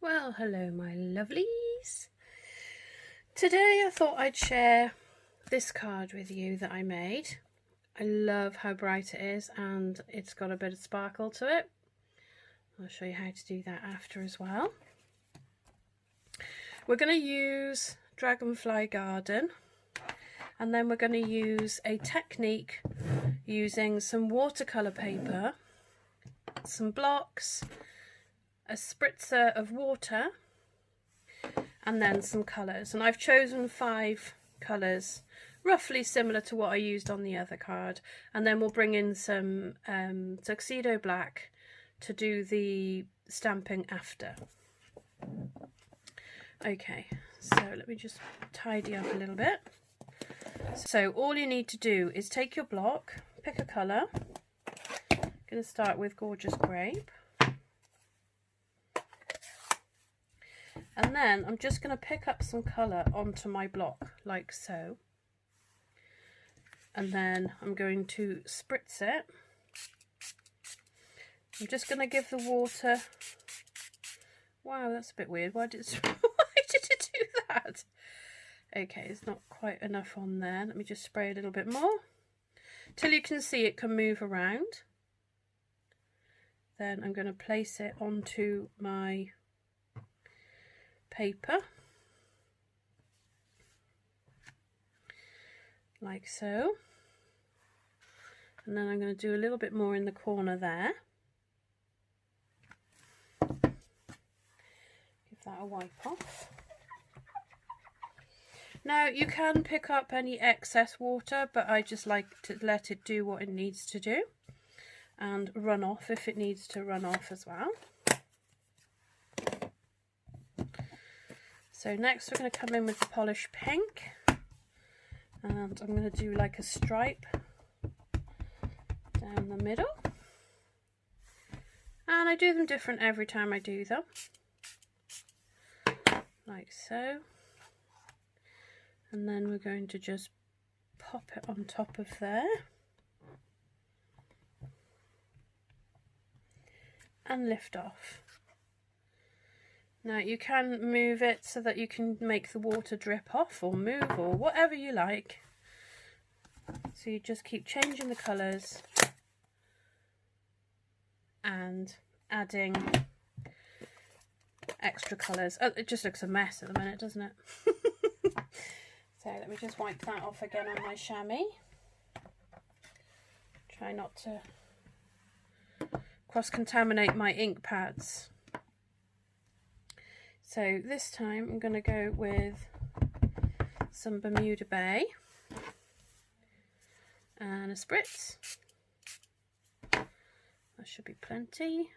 Well, hello my lovelies. Today I thought I'd share this card with you that I made. I love how bright it is and it's got a bit of sparkle to it. I'll show you how to do that after as well. We're going to use Dragonfly Garden, and then we're going to use a technique using some watercolour paper, some blocks, a spritzer of water, and then some colours. And I've chosen 5 colours, roughly similar to what I used on the other card. And then we'll bring in some tuxedo black to do the stamping after. Okay, so let me just tidy up a little bit. So all you need to do is take your block, pick a colour. I'm going to start with Gorgeous Grape. And then I'm just going to pick up some colour onto my block, like so. And then I'm going to spritz it. I'm just going to give the water... Wow, that's a bit weird. Why did it do that? Okay, it's not quite enough on there. Let me just spray a little bit more. Till you can see it can move around. Then I'm going to place it onto my paper, like so, and then I'm going to do a little bit more in the corner there. Give that a wipe off. Now you can pick up any excess water, but I just like to let it do what it needs to do and run off if it needs to run off as well. So next we're going to come in with the polished pink, and I'm going to do like a stripe down the middle, and I do them different every time I do them, like so, and then we're going to just pop it on top of there and lift off. Now you can move it so that you can make the water drip off or move or whatever you like. So you just keep changing the colours and adding extra colours. Oh, it just looks a mess at the minute, doesn't it? So let me just wipe that off again on my chamois. Try not to cross-contaminate my ink pads. So this time I'm going to go with some Bermuda Bay and a spritz. That should be plenty.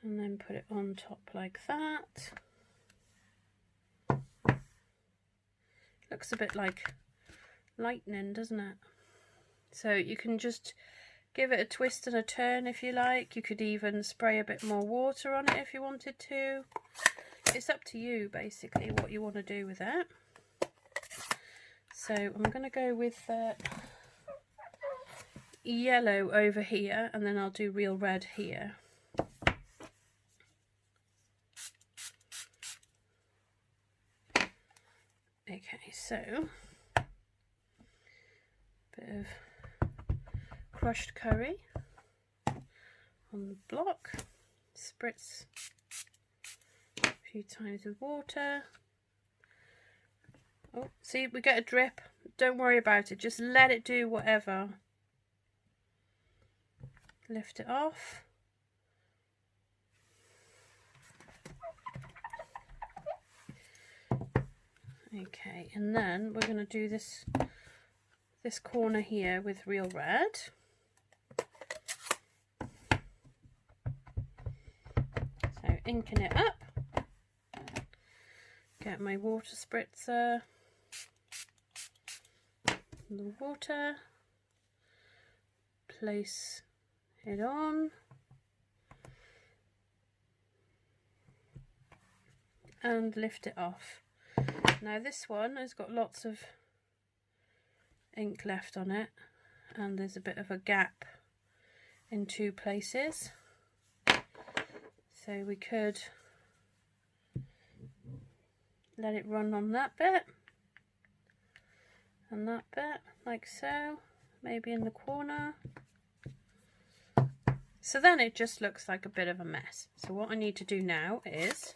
And then put it on top like that. Looks a bit like lightning, doesn't it? So you can just give it a twist and a turn if you like. You could even spray a bit more water on it if you wanted to. It's up to you basically what you want to do with it. So I'm going to go with yellow over here, and then I'll do real red here. Okay, so bit of crushed curry on the block, spritz a few times with water. Oh, see, we get a drip. Don't worry about it, just let it do whatever. Lift it off. Okay, and then we're going to do this corner here with real red. So inking it up. Get my water spritzer. The water. Place it on. And lift it off. Now this one has got lots of ink left on it, and there's a bit of a gap in 2 places. So we could let it run on that bit and that bit, like so, maybe in the corner. So then it just looks like a bit of a mess. So what I need to do now is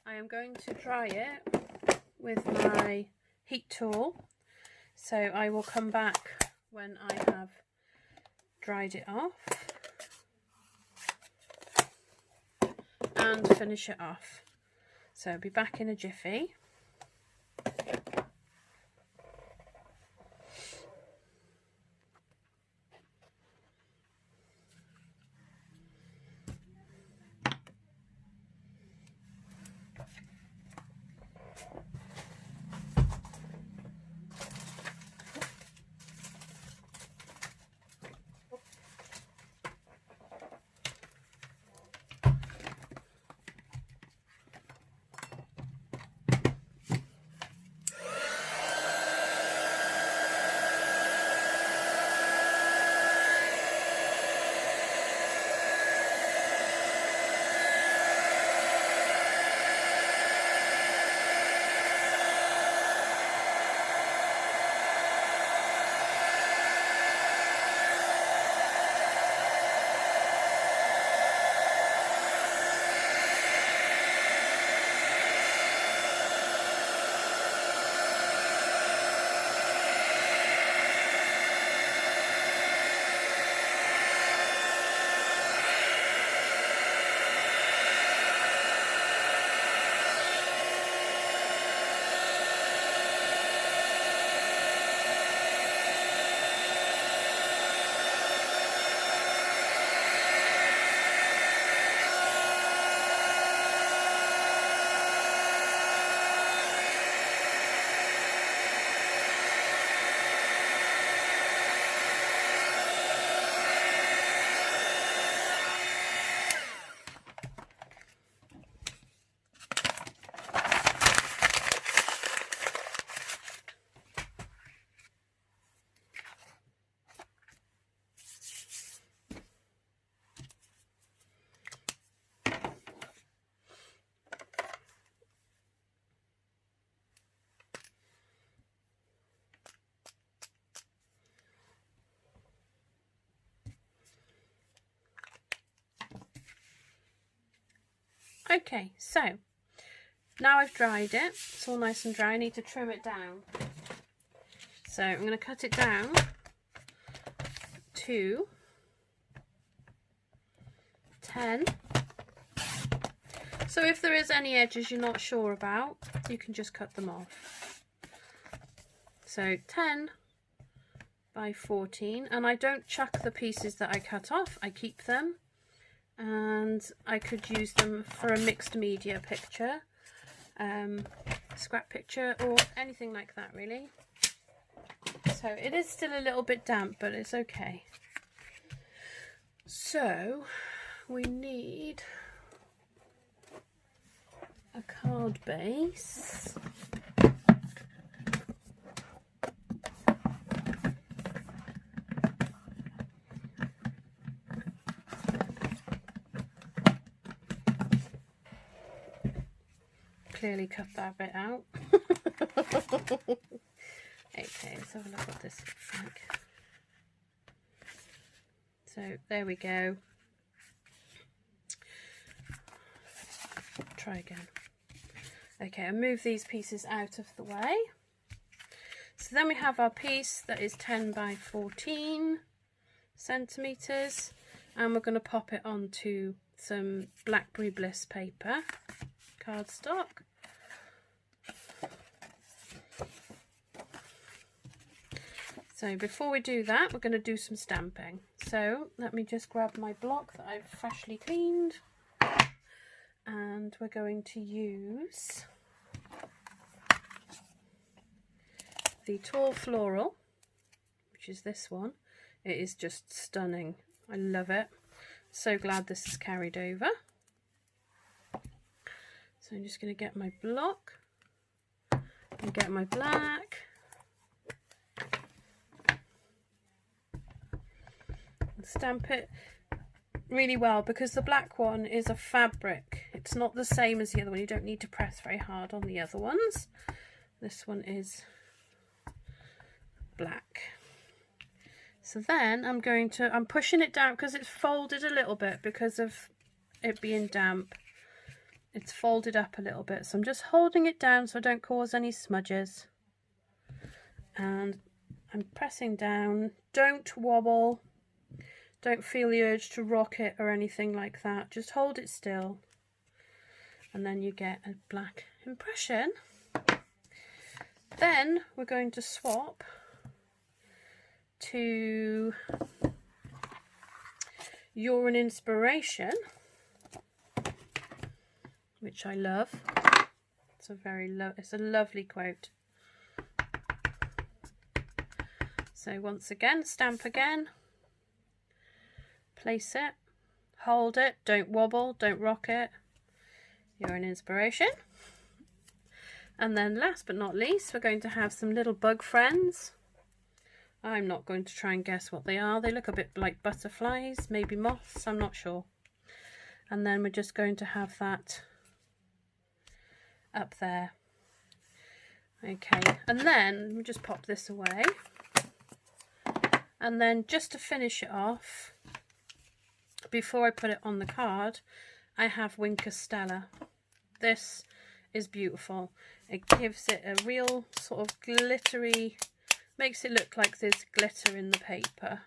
I am going to dry it with my heat tool. So I will come back when I have dried it off and finish it off. So I'll be back in a jiffy. Okay, so now I've dried it, it's all nice and dry. I need to trim it down. So I'm going to cut it down to 10. So if there is any edges you're not sure about, you can just cut them off. So 10 by 14, and I don't chuck the pieces that I cut off, I keep them. And I could use them for a mixed media picture, scrap picture, or anything like that really. So it is still a little bit damp, but it's okay. So we need a card base. Clearly cut that bit out. Okay, let's have a look what this looks like. So there we go. Try again. Okay, I'll move these pieces out of the way. So then we have our piece that is 10 by 14 centimeters, and we're going to pop it onto some Blackberry Bliss paper, cardstock. So before we do that, we're going to do some stamping. So let me just grab my block that I've freshly cleaned, and we're going to use the Tall Floral, which is this one. It is just stunning. I love it. So glad this is carried over. So I'm just going to get my block and get my black. Stamp it really well because the black one is a fabric. It's not the same as the other one. You don't need to press very hard on the other ones. This one is black. So then I'm pushing it down because it's folded a little bit because of it being damp. It's folded up a little bit, so I'm just holding it down so I don't cause any smudges. And I'm pressing down. Don't wobble. Don't feel the urge to rock it or anything like that. Just hold it still. And then you get a black impression. Then we're going to swap to You're an Inspiration, which I love. It's a lovely quote. So once again, stamp again, place it, hold it, don't wobble, don't rock it. You're an Inspiration. And then last but not least, we're going to have some little bug friends. I'm not going to try and guess what they are. They look a bit like butterflies, maybe moths, I'm not sure. And then we're just going to have that up there. Okay, and then we just pop this away. And then just to finish it off, before I put it on the card, I have Winker Stella. This is beautiful. It gives it a real sort of glittery, makes it look like there's glitter in the paper.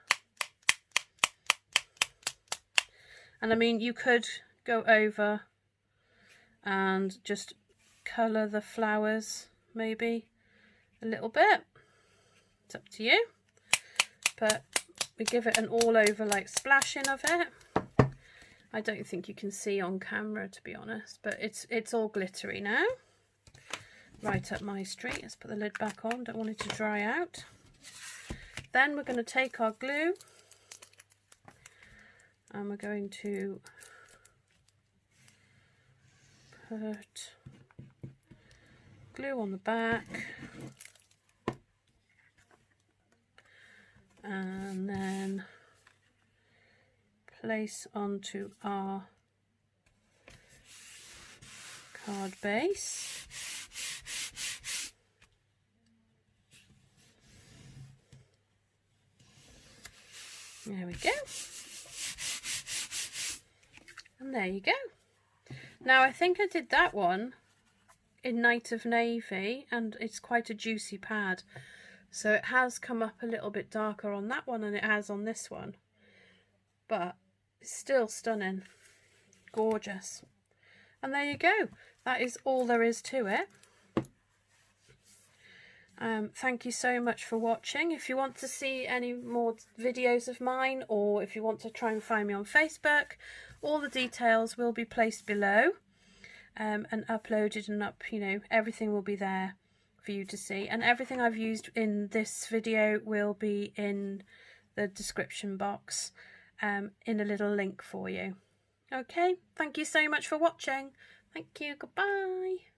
And I mean, you could go over and just colour the flowers maybe a little bit. It's up to you. But we give it an all over like splashing of it. I don't think you can see on camera, to be honest, but it's all glittery now. Right up my street. Let's put the lid back on. Don't want it to dry out. Then we're going to take our glue and we're going to put glue on the back and then place onto our card base. There we go. And there you go. Now I think I did that one in Night of Navy and it's quite a juicy pad. So it has come up a little bit darker on that one than it has on this one. But it's still stunning. Gorgeous. And there you go. That is all there is to it. Thank you so much for watching. If you want to see any more videos of mine, or if you want to try and find me on Facebook, all the details will be placed below and uploaded and up, you know, everything will be there for you to see, and everything I've used in this video will be in the description box in a little link for you. Okay, thank you so much for watching. Thank you, goodbye.